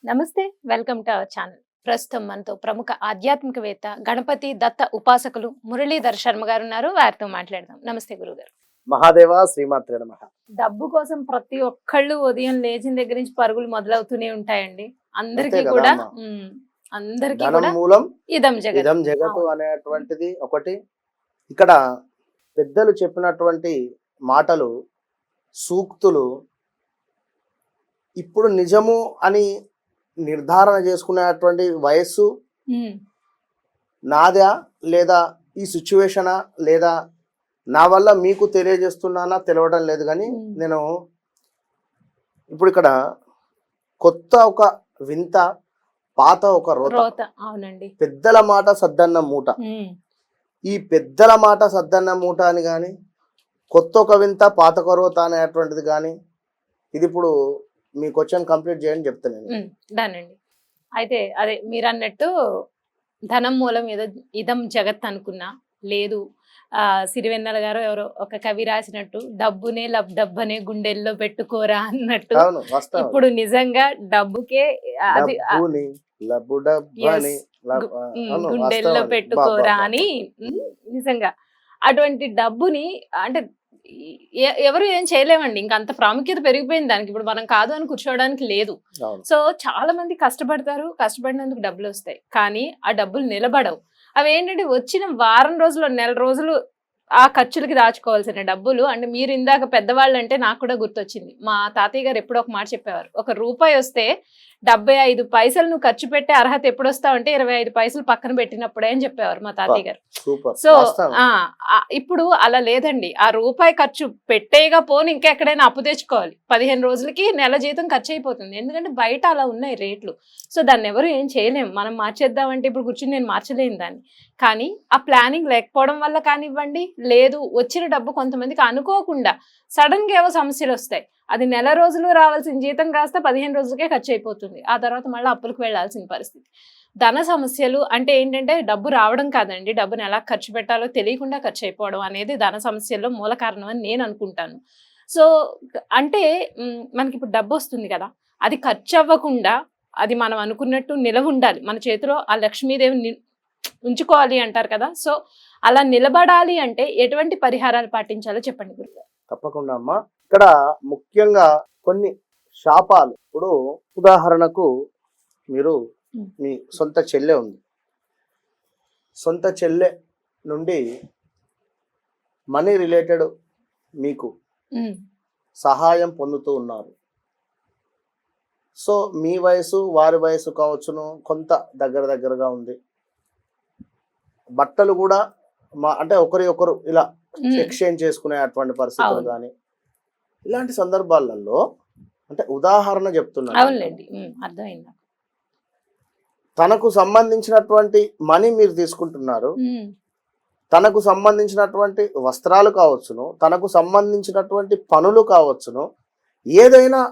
నమస్తే. Welcome to our channel. ప్రస్తుతం మనతో ప్రముఖ ఆధ్యాత్మికవేత్త, గణపతి దత్త ఉపాసకులు మురళీధర్ శర్మ గారు ఉన్నారు. వారితో మాట్లాడదాం. నమస్తే గురుగారు. మహాదేవ శ్రీమాత్రే నమః. డబ్బు కోసం ప్రతి ఒక్కళ్ళు ఉదయం లేచిన దగ్గర నుంచి పరుగులు మొదలవుతూనే ఉంటాయండి. అందరికీ అంతే కూడా కదమ్మా. అందరికీ ధనం కూడా మూలం ఇదం జగత్. ఇదం జగత్తు అవును. అనేటువంటిది ఒకటి. ఇక్కడ పెద్దలు చెప్పినటువంటి మాటలు, సూక్తులు ఇప్పుడు నిజము అని నిర్ధారణ చేసుకునేటువంటి వయస్సు ఉమ్, నాదా, లేదా ఈ సిచ్యువేషనా, లేదా నా వల్ల మీకు తెలియజేస్తున్నానా తెలియడం లేదు. కానీ నేను ఇప్పుడు ఇక్కడ కొత్త ఒక వింత, పాత ఒక రోత. రోత. అవునండి. పెద్దల మాట సద్దన్న మూట. ఉమ్, ఈ పెద్దల మాట సద్దన్న మూట అని కానీ, కొత్త ఒక వింత పాత ఒక రోత అనేటువంటిది కానీ, ఇది ఇప్పుడు మీ క్వశ్చన్ కంప్లీట్ చేయని చెప్తాను నేను. డన్ అండి. అయితే అదే మీరు అన్నట్టు ధనం మూలం ఏదో ఇదం జగత్ అనుకున్నా లేదు. సిరివెన్నెల గారు ఎవరో ఒక కవి రాసినట్టు డబ్బునే డబ్బనే గుండెల్లో పెట్టుకోరా అన్నట్టు అవును, వాస్తవం. ఇప్పుడు నిజంగా డబ్బుకే అది డబ్బుని, లబ్బు డబ్బని, Yes. అవును, గుండెల్లో వాస్తవం. పెట్టుకోరా బా. అని నిజంగా అటువంటి డబ్బుని అంటే ఎవరు ఏం చేయలేమండి. ఇంకా అంత ప్రాముఖ్యత పెరిగిపోయింది దానికి. ఇప్పుడు మనం కాదు అని కూర్చోవడానికి లేదు. అవును. సో చాలా మంది కష్టపడతారు, కష్టపడినందుకు డబ్బులు వస్తాయి, కానీ ఆ డబ్బులు నిలబడవు. అవి ఏంటంటే వచ్చిన వారం రోజులు, నెల రోజులు ఆ ఖర్చులకి దాచుకోవాల్సిన డబ్బులు. అంటే మీరు ఇందాక పెద్దవాళ్ళు అంటే నాకు కూడా గుర్తొచ్చింది. మా తాతయ్య గారు ఎప్పుడో ఒక మాట చెప్పేవారు, ఒక రూపాయి వస్తే 75 పైసలు నువ్వు ఖర్చు పెట్టే అర్హత ఎప్పుడు వస్తావంటే 25 పైసలు పక్కన పెట్టినప్పుడే అని చెప్పేవారు మా తాతయ్య గారు. సూపర్. సో వాస్తవం. ఇప్పుడు అలా లేదండి. ఆ రూపాయి ఖర్చు పెట్టేగా పోని ఇంకా ఎక్కడైనా అప్పు తెచ్చుకోవాలి. 15 రోజులకి నెల జీతం ఖర్చు అయిపోతుంది. ఎందుకంటే బయట అలా ఉన్నాయి రేట్లు. సో దాన్ని ఎవరు ఏం చేయలేము. మనం మార్చేద్దామంటే ఇప్పుడు కూర్చుని నేను మార్చలేను దాన్ని. కానీ ఆ ప్లానింగ్ లేకపోవడం వల్ల కానివ్వండి, లేదు వచ్చిన డబ్బు కొంతమందికి అనుకోకుండా సడన్ గా ఏవో సమస్యలు వస్తాయి. అది నెల రోజులు రావాల్సిన జీతం కాస్త 15 రోజులకే ఖర్చు అయిపోతుంది. ఆ తర్వాత మళ్ళీ అప్పులకు వెళ్లాల్సిన పరిస్థితి. ధన సమస్యలు అంటే ఏంటంటే డబ్బు రావడం కాదండి, డబ్బుని ఎలా ఖర్చు పెట్టాలో తెలియకుండా ఖర్చు అయిపోవడం అనేది ధన సమస్యల్లో మూల కారణం అని నేను అనుకుంటాను. సో అంటే మనకి ఇప్పుడు డబ్బు వస్తుంది కదా, అది ఖర్చు అవ్వకుండా అది మనం అనుకున్నట్టు నిలవ ఉండాలి. మన చేతిలో ఆ లక్ష్మీదేవి ఉంచుకోవాలి అంటారు కదా. సో అలా నిలబడాలి అంటే ఎటువంటి పరిహారాలు పాటించాలో చెప్పండి గురుగారు. తప్పకుండా అమ్మా. ఇక్కడ ముఖ్యంగా కొన్ని శాపాలు. ఇప్పుడు ఉదాహరణకు మీరు మీ సొంత చెల్లె ఉంది. సొంత చెల్లె నుండి మనీ రిలేటెడ్ మీకు సహాయం పొందుతూ ఉన్నారు. సో మీ వయసు వారి వయసు కావచ్చును, కొంత దగ్గరగా ఉంది. బట్టలు కూడా అంటే ఒకరి ఒకరు ఇలా ఎక్స్చేంజ్ చేసుకునే అటువంటి పరిస్థితులు కానీ, ఇలాంటి సందర్భాలలో అంటే ఉదాహరణ చెప్తున్నాను. అవునులేండి, అర్థమైంది. తనకు సంబంధించినటువంటి మనీ మీరు తీసుకుంటున్నారు. తనకు సంబంధించినటువంటి వస్త్రాలు కావచ్చును, తనకు సంబంధించినటువంటి పనులు కావచ్చును, ఏదైనా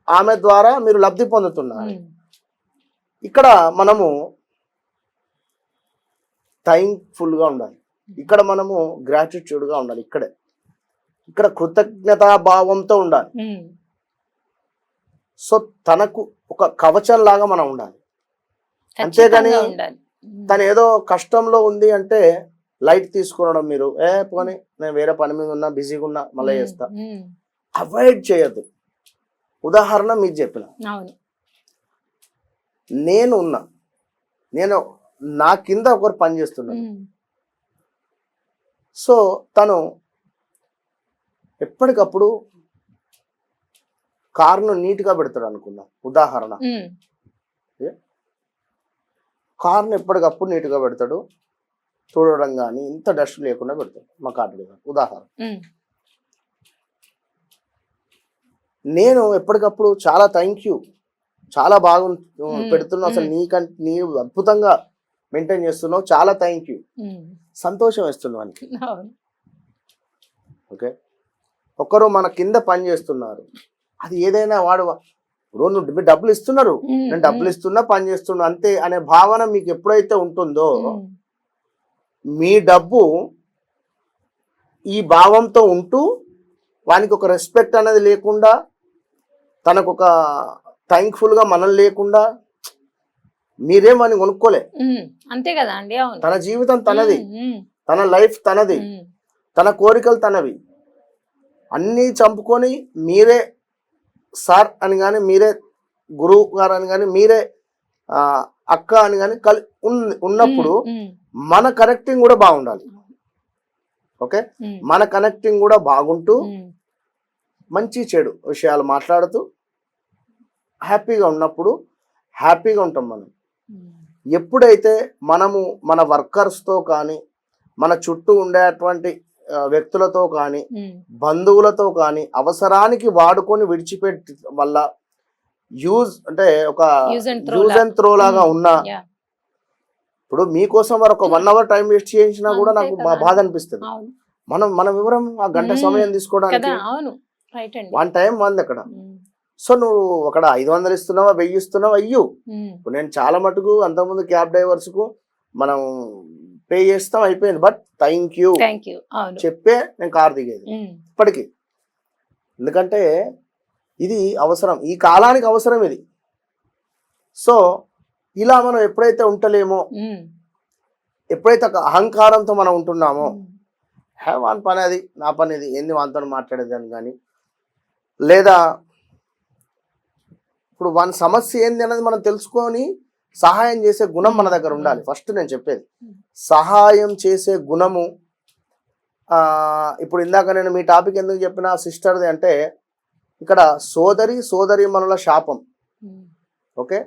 ఆమె ద్వారా మీరు లబ్ధి పొందుతున్నారు. ఇక్కడ మనము థ్యాంక్ఫుల్గా ఉండాలి. ఇక్కడ మనము గ్రాటిట్యూడ్గా ఉండాలి. ఇక్కడ కృతజ్ఞతా భావంతో ఉండాలి. సో తనకు ఒక కవచం లాగా మనం ఉండాలి. అంతేగాని తను ఏదో కష్టంలో ఉంది అంటే లైట్ తీసుకునడం, మీరు పోనీ నేను వేరే పని మీద ఉన్నా, బిజీగా ఉన్నా, మళ్ళీ చేస్తా, అవాయిడ్ చేయద్దు. ఉదాహరణ మీకు చెప్పిన, నేను నా కింద ఒకరు పని చేస్తున్నాను. సో తను ఎప్పటికప్పుడు కారును నీట్గా పెడతాడు అనుకుందాం. ఉదాహరణ, కారును ఎప్పటికప్పుడు నీట్గా పెడతాడు, చూడడం కానీ ఇంత డస్ట్ లేకుండా పెడతాడు మా కారు. ఉదాహరణ, నేను ఎప్పటికప్పుడు చాలా థ్యాంక్ యూ, చాలా బాగా పెడుతున్నావు, అసలు నీ అద్భుతంగా మెయింటైన్ చేస్తున్నావు, చాలా థ్యాంక్ యూ, సంతోషం వేస్తున్నావు అని. ఓకే, ఒకరు మన కింద పని చేస్తున్నారు, అది ఏదైనా వాడు నువ్వు డబ్బులు ఇస్తున్నారు, నేను డబ్బులు ఇస్తున్నా, పని చేస్తున్నా అంతే అనే భావన మీకు ఎప్పుడైతే ఉంటుందో, మీ డబ్బు ఈ భావంతో ఉంటూ వానికి ఒక రెస్పెక్ట్ అనేది లేకుండా, తనకు ఒక థ్యాంక్ఫుల్ గా మనం లేకుండా మీరేమని కొనుక్కోలే. అంతే కదా అండి. అవును. తన జీవితం తనది, ఉమ్, తన లైఫ్ తనది, ఉమ్, తన కోరికలు తనవి. అన్నీ చంపుకొని మీరే సార్ అని కానీ, మీరే గురువు గారు అని కానీ, మీరే అక్క అని కానీ ఉన్నప్పుడు మన కనెక్టింగ్ కూడా బాగుండాలి. ఓకే, మన కనెక్టింగ్ కూడా బాగుంటూ మంచి చెడు విషయాలు మాట్లాడుతూ హ్యాపీగా ఉన్నప్పుడు హ్యాపీగా ఉంటాం మనం. ఎప్పుడైతే మనము మన వర్కర్స్తో కానీ, మన చుట్టూ ఉండేటువంటి వ్యక్తులతో కానీ, బంధువులతో కానీ అవసరానికి వాడుకొని విడిచిపెట్టి వల్ల అంటే ఒక యూజ్ అండ్ త్రో లాగా ఉన్నా, ఇప్పుడు మీకోసం వారు ఒక 1 hour టైం వేస్ట్ చేయించినా కూడా నాకు బాధ అనిపిస్తుంది. మనం వివరం ఆ గంట సమయం తీసుకోవడానికి వన్ టైం వంది అక్కడ. సో నువ్వు అక్కడ 500 ఇస్తున్నావా 1000 ఇస్తున్నావా అయ్యో. నేను చాలా మటుకు అంతకుముందు క్యాబ్ డ్రైవర్స్ కు మనం పే చేస్తాం అయిపోయింది, బట్ థ్యాంక్ యూ చెప్పే నేను కార్ దిగేది ఇప్పటికీ. ఎందుకంటే ఇది అవసరం, ఈ కాలానికి అవసరం ఇది. సో ఇలా మనం ఎప్పుడైతే ఉంటలేమో, ఎప్పుడైతే అహంకారంతో మనం ఉంటున్నామో, వాని పని అది నా పని ఇది ఏంది వానితో మాట్లాడేదాన్ని కానీ, లేదా ఇప్పుడు వాని సమస్య ఏంది అనేది మనం తెలుసుకొని సహాయం చేసే గుణం మన దగ్గర ఉండాలి. ఫస్ట్ నేను చెప్పేది సహాయం చేసే గుణము. ఇప్పుడు ఇందాక నేను మీ టాపిక్ ఎందుకు చెప్పిన సిస్టర్ది అంటే, ఇక్కడ సోదరి మనుల శాపం. ఓకే,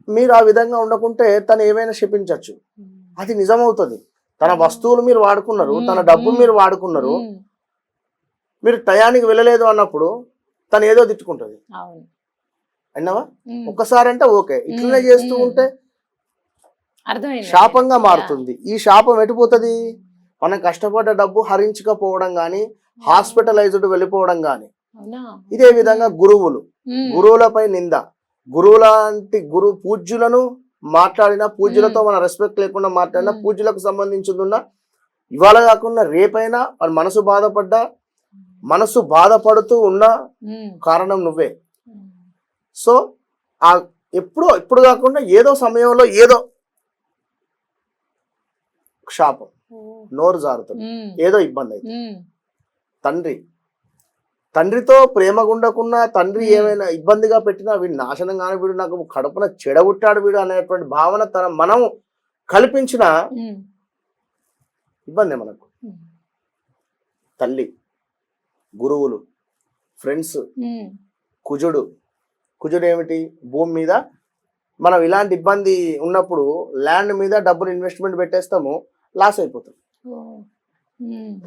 మీరు ఆ విధంగా ఉండకుంటే తను ఏమైనా శపించవచ్చు, అది నిజమవుతుంది. తన వస్తువులు మీరు వాడుకున్నారు, తన డబ్బు మీరు వాడుకున్నారు, మీరు టయానికి వెళ్ళలేదు అన్నప్పుడు తను ఏదో తిట్టుకుంటుంది. అన్నావా ఒక్కసారి అంటే ఓకే, ఇట్లనే చేస్తూ ఉంటే శాపంగా మారుతుంది. ఈ శాపం ఎటుపోతుంది? మనం కష్టపడ్డ డబ్బు హరించకపోవడం కానీ, హాస్పిటలైజ్డ్ వెళ్ళిపోవడం కానీ. ఇదే విధంగా గురువులపై నింద, గురువులాంటి పూజ్యులను మాట్లాడినా, పూజ్యులతో మన రెస్పెక్ట్ లేకుండా మాట్లాడినా, పూజ్యులకు సంబంధించింది ఇవాళ కాకుండా రేపైనా వాళ్ళ మనసు బాధపడుతూ ఉన్న కారణం నువ్వే. సో ఇప్పుడు కాకుండా ఏదో సమయంలో ఏదో శాపం, నోరు జారుతుంది, ఏదో ఇబ్బంది అవుతుంది. తండ్రితో ప్రేమగా ఉండకున్నా, తండ్రి ఏమైనా ఇబ్బందిగా పెట్టినా, వీడు నాశనం కానీ, వీడు నాకు కడుపున చెడగొట్టాడు వీడు అనేటువంటి భావన మనం కల్పించిన ఇబ్బంది మనకు. తల్లి, గురువులు, ఫ్రెండ్స్, కుజుడు ఏమిటి? భూమి మీద మనం ఇలాంటి ఇబ్బంది ఉన్నప్పుడు ల్యాండ్ మీద డబ్బులు ఇన్వెస్ట్మెంట్ పెట్టేస్తాము, లాస్ అయిపోతాం.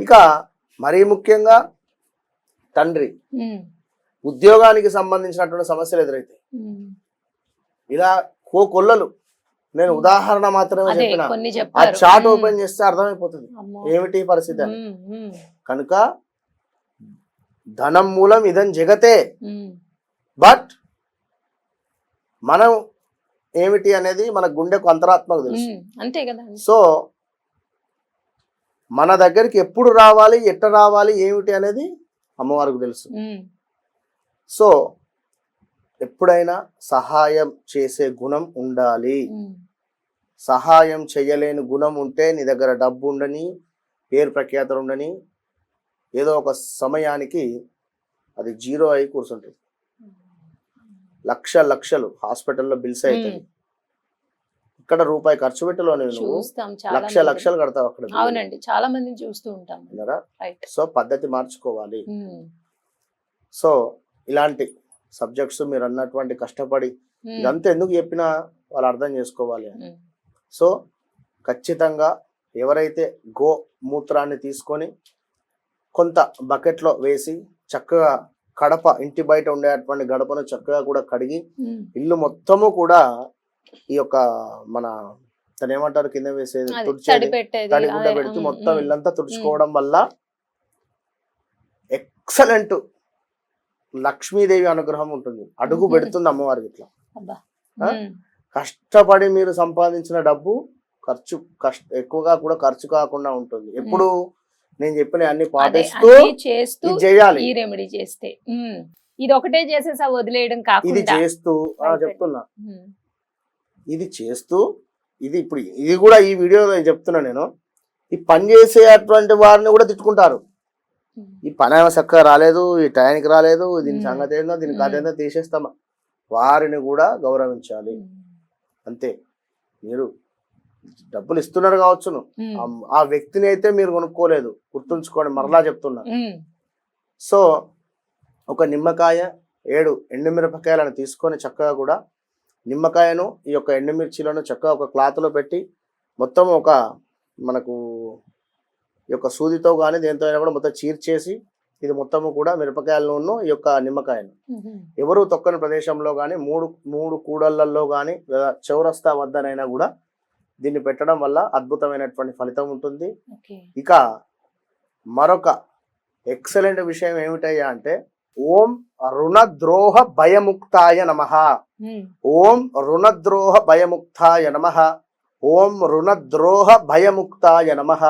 ఇక మరీ ముఖ్యంగా తండ్రి, ఉద్యోగానికి సంబంధించినటువంటి సమస్యలు ఎదురైతాయి. ఇలా కొల్లలు. నేను ఉదాహరణ మాత్రమే చెప్పిన, ఆ చాట్ ఓపెన్ చేస్తే అర్థమైపోతుంది ఏమిటి పరిస్థితి అని. కనుక ధనం మూలం ఇదం జగతే, బట్ మనం ఏమిటి అనేది మన గుండెకు అంతరాత్మకు తెలుసు. అంతే కదా. సో మన దగ్గరికి ఎప్పుడు రావాలి, ఎట్ట రావాలి, ఏమిటి అనేది అమ్మవారికి తెలుసు. సో ఎప్పుడైనా సహాయం చేసే గుణం ఉండాలి. సహాయం చేయలేని గుణం ఉంటే నీ దగ్గర డబ్బు ఉండని, పేరు ప్రఖ్యాతలు ఉండని, ఏదో ఒక సమయానికి అది జీరో అయి కూర్చుంటుంది. లక్షలు హాస్పిటల్లో బిల్స్ అవుతాయి. ఇక్కడ రూపాయి ఖర్చు పెట్టలోనే నువ్వు లక్షలు కడతావు అక్కడ. అవునండి, చాలా మంది చూస్తూ ఉంటాం. సో పద్ధతి మార్చుకోవాలి. సో ఇలాంటి సబ్జెక్ట్స్ మీరు అన్నటువంటి కష్టపడి ఇదంతా ఎందుకు చెప్పినా వాళ్ళు అర్థం చేసుకోవాలి. సో ఖచ్చితంగా ఎవరైతే గోమూత్రాన్ని తీసుకొని కొంత బకెట్లో వేసి చక్కగా కడప, ఇంటి బయట ఉండేటువంటి గడపను చక్కగా కూడా కడిగి, ఇల్లు మొత్తము కూడా ఈ యొక్క మన తను ఏమంటారు కింద వేసేది తడిగుడ్డ పెడుతూ మొత్తం ఇల్లంతా తుడుచుకోవడం వల్ల ఎక్సలెంట్ లక్ష్మీదేవి అనుగ్రహం ఉంటుంది. అడుగు పెడుతుంది అమ్మవారికి. ఇట్లా కష్టపడి మీరు సంపాదించిన డబ్బు ఎక్కువగా కూడా ఖర్చు కాకుండా ఉంటుంది. ఎప్పుడు నేను చెప్పిన అన్ని పాటిస్తూ చేయాలి. ఇది ఒకటే చేసేసా వదిలేయడం ఇది కాకుండా చేస్తూ Right. చెప్తున్నా, ఉమ్, ఇది చేస్తూ ఇది ఇప్పుడు ఇది కూడా ఈ వీడియోలో చెప్తున్నా నేను, ఈ పని చేసేటువంటి వారిని కూడా తిట్టుకుంటారు. ఉమ్, ఈ పని ఏమో చక్కగా రాలేదు, ఈ టైంకి రాలేదు, దీని మ్మ్. సంగతి ఏందో, దీని మ్మ్. కథ ఏందో తీసేస్తామా, వారిని కూడా గౌరవించాలి. ఉమ్, అంతే. మీరు డబ్బులు ఇస్తున్నారు కావచ్చును, ఉమ్, ఆ వ్యక్తిని అయితే మీరు కొనుక్కోలేదు, గుర్తుంచుకోండి, మరలా చెప్తున్నా. ఉమ్, సో ఒక నిమ్మకాయ 7 ఎండుమిరపకాయలను తీసుకొని చక్కగా కూడా నిమ్మకాయను ఈ యొక్క ఎండుమిర్చిలను చక్కగా ఒక క్లాత్లో పెట్టి మొత్తం ఒక మనకు ఈ యొక్క సూదితో కానీ దేంతో అయినా కూడా మొత్తం చీర్చేసి ఇది మొత్తము కూడా మిరపకాయలను ఈ యొక్క నిమ్మకాయను ఉమ్, ఎవరు తొక్కని ప్రదేశంలో కానీ మూడు కూడళ్లలో కానీ లేదా చౌరస్తా వద్దనైనా కూడా దీన్ని పెట్టడం వల్ల అద్భుతమైనటువంటి ఫలితం ఉంటుంది. ఓకే. ఇక మరొక ఎక్సలెంట్ విషయం ఏమిటయ్యా అంటే, ఓం రుణద్రోహ భయముక్తాయ నమః, ఉమ్, ఓం రుణద్రోహ భయముక్తాయ నమః, ఓం రుణద్రోహ భయముక్తాయ నమః,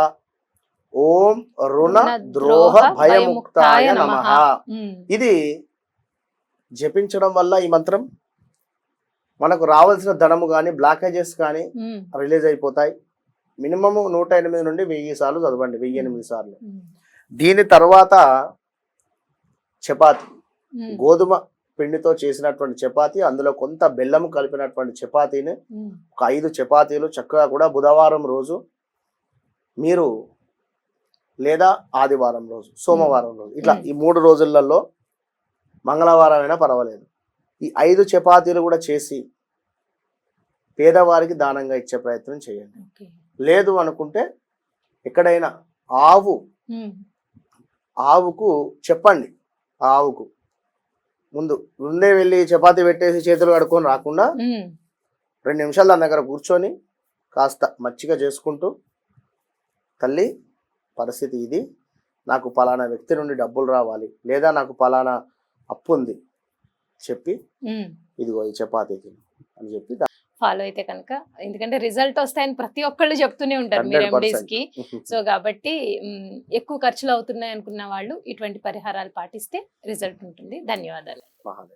ఓం రుణద్రోహ భయముక్తాయ నమః. ఉమ్, ఇది జపించడం వల్ల ఈ మంత్రం మనకు రావాల్సిన ధనము కానీ బ్లాకేజెస్ కానీ ఉమ్, రిలీజ్ అయిపోతాయి. మినిమం 108 నుండి 1000 సార్లు చదవండి, 1008 సార్లు. ఉమ్, దీని తర్వాత చపాతి, ఉమ్, గోధుమ పిండితో చేసినటువంటి చపాతి, అందులో కొంత బెల్లం కలిపినటువంటి చపాతీని ఉమ్, ఒక 5 చపాతీలు చక్కగా కూడా బుధవారం రోజు మీరు లేదా ఆదివారం రోజు, సోమవారం రోజు, ఇట్లా ఈ 3 రోజులలో మంగళవారం అయినా పర్వాలేదు, ఈ 5 చపాతీలు కూడా చేసి పేదవారికి దానంగా ఇచ్చే ప్రయత్నం చేయండి. ఓకే. లేదు అనుకుంటే ఎక్కడైనా ఉమ్, ఆవుకు చెప్పండి, ఆవుకు ముందే వెళ్ళి చపాతీ పెట్టేసి చేతులు కడుక్కొని రాకుండా ఉమ్, 2 నిమిషాలు దాని దగ్గర కూర్చొని కాస్త మచ్చిక చేసుకుంటూ, తల్లి పరిస్థితి ఇది, నాకు పలానా వ్యక్తి నుండి డబ్బులు రావాలి, లేదా నాకు పలానా అప్పు ఉంది చెప్పి ఉమ్. ఇదిగో ఈ చపాతీ తిను అని చెప్పి ఫాలో అయితే కనుక, ఎందుకంటే రిజల్ట్ వస్తాయని ప్రతి ఒక్కళ్ళు చెప్తూనే ఉంటారు మీ 100%. రెమెడీస్ కి. సో కాబట్టి ఎక్కువ ఖర్చులు అవుతున్నాయి అనుకున్న వాళ్ళు ఇటువంటి పరిహారాలు పాటిస్తే రిజల్ట్ ఉంటుంది. ధన్యవాదాలు. మహాదేవ్.